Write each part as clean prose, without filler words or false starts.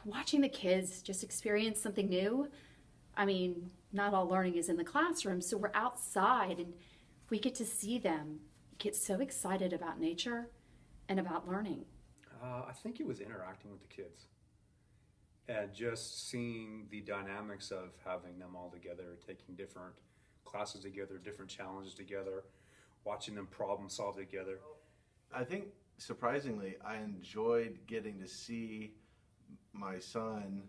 watching the kids just experience something new. I mean, not all learning is in the classroom, so we're outside and we get to see them get so excited about nature and about learning. I think it was interacting with the kids and just seeing the dynamics of having them all together, taking different classes together, different challenges together, watching them problem solve together. I think surprisingly, I enjoyed getting to see my son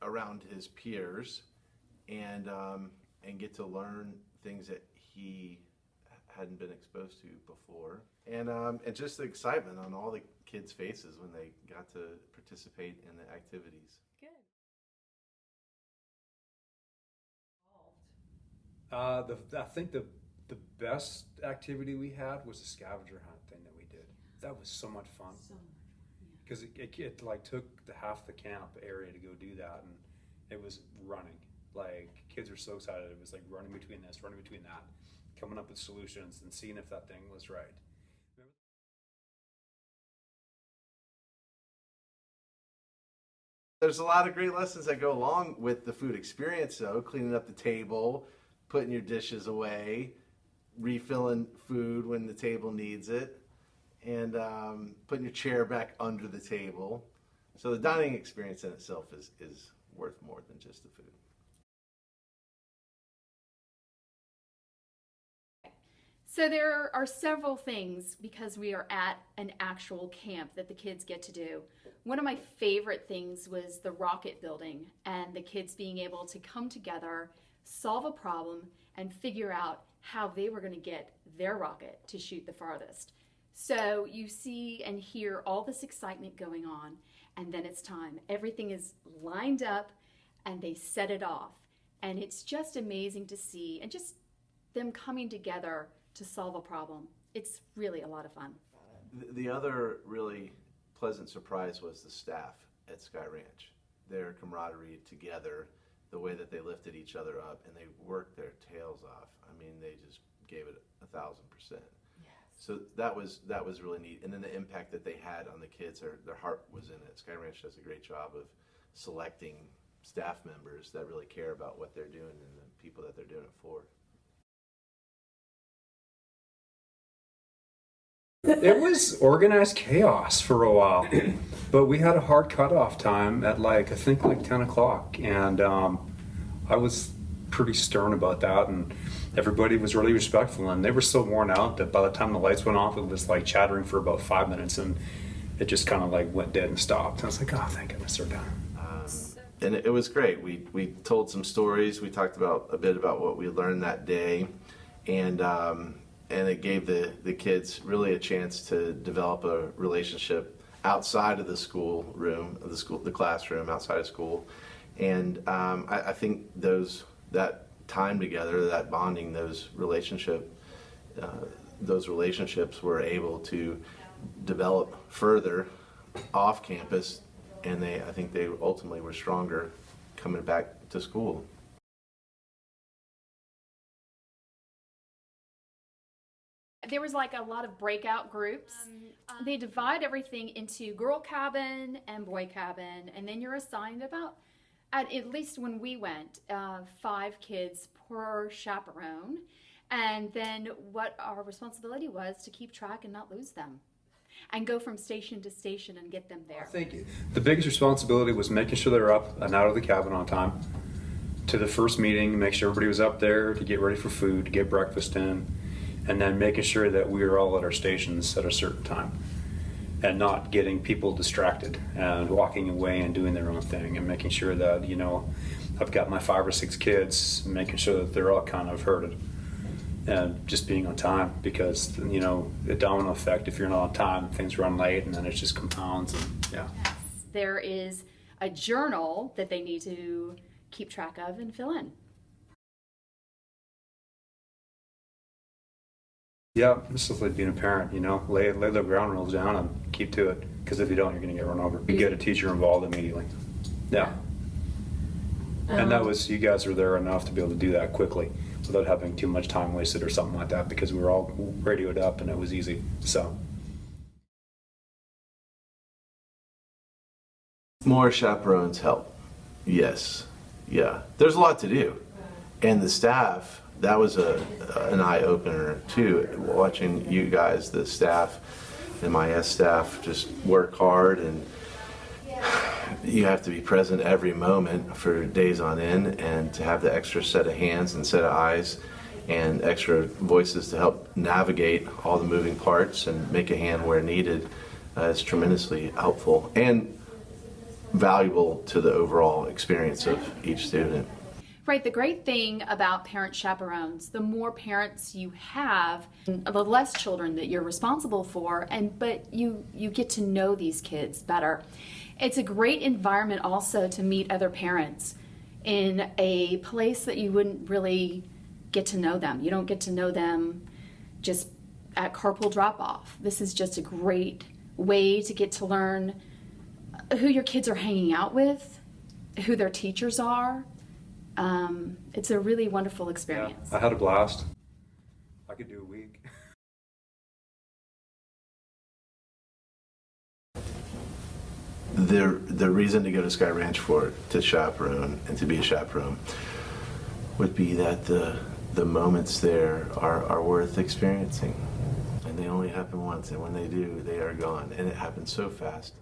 around his peers and get to learn things that he hadn't been exposed to before, and just the excitement on all the kids' faces when they got to participate in the activities. Good. I think the best activity we had was the scavenger hunt thing that we did. That was so much fun. So much. Because it like took half the camp area to go do that, and it was running. Like kids were so excited. It was like running between this, running between that, coming up with solutions and seeing if that thing was right. There's a lot of great lessons that go along with the food experience, though. Cleaning up the table, putting your dishes away, refilling food when the table needs it, and putting your chair back under the table. So the dining experience in itself is worth more than just the food. So there are several things, because we are at an actual camp, that the kids get to do. One of my favorite things was the rocket building and the kids being able to come together, solve a problem, and figure out how they were going to get their rocket to shoot the farthest. So you see and hear all this excitement going on, and then it's time. Everything is lined up and they set it off. And it's just amazing to see, and just them coming together to solve a problem. It's really a lot of fun. The other really pleasant surprise was the staff at Sky Ranch. Their camaraderie together, the way that they lifted each other up, and they worked their tails off. I mean, they just gave it 1,000%. Yes. So that was really neat. And then the impact that they had on the kids, their heart was in it. Sky Ranch does a great job of selecting staff members that really care about what they're doing and the people that they're doing it for. It was organized chaos for a while, but we had a hard cutoff time at I think 10 o'clock, and I was pretty stern about that, and everybody was really respectful, and they were so worn out that by the time the lights went off, it was like chattering for about 5 minutes, and it just kind of went dead and stopped. And I was like, oh, thank goodness they're done. And it was great. We told some stories. We talked a bit about what we learned that day, and it gave the kids really a chance to develop a relationship outside of the school room, the classroom, outside of school. And I think that time together, that bonding, those relationships were able to develop further off campus, and I think they ultimately were stronger coming back to school. There was a lot of breakout groups. They divide everything into girl cabin and boy cabin, and then you're assigned at least when we went, 5 kids per chaperone. And then what our responsibility was to keep track and not lose them, and go from station to station and get them there. I think the biggest responsibility was making sure they were up and out of the cabin on time to the first meeting, make sure everybody was up there to get ready for food, to get breakfast in, and then making sure that we were all at our stations at a certain time, and not getting people distracted and walking away and doing their own thing, and making sure that, I've got my 5 or 6 kids, making sure that they're all kind of herded, and just being on time, because, the domino effect, if you're not on time, things run late, and then it just compounds, and yeah. Yes. There is a journal that they need to keep track of and fill in. Yeah, this is like being a parent, lay the ground rules down and keep to it, because if you don't, you're going to get run over. You get a teacher involved immediately. Yeah. And you guys were there enough to be able to do that quickly without having too much time wasted or something like that, because we were all radioed up and it was easy. So More chaperones help. Yes. Yeah. There's a lot to do. And the staff, that was an eye-opener too, watching you guys, the staff, MIS staff, just work hard, and you have to be present every moment for days on end, and to have the extra set of hands and set of eyes and extra voices to help navigate all the moving parts and make a hand where needed is tremendously helpful and valuable to the overall experience of each student. Right, the great thing about parent chaperones, the more parents you have, the less children that you're responsible for, but you get to know these kids better. It's a great environment also to meet other parents in a place that you wouldn't really get to know them. You don't get to know them just at carpool drop-off. This is just a great way to get to learn who your kids are hanging out with, who their teachers are. It's a really wonderful experience. Yeah, I had a blast. I could do a week. The reason to go to Sky Ranch to chaperone and to be a chaperone would be that the moments there are worth experiencing, and they only happen once, and when they do, they are gone, and it happens so fast.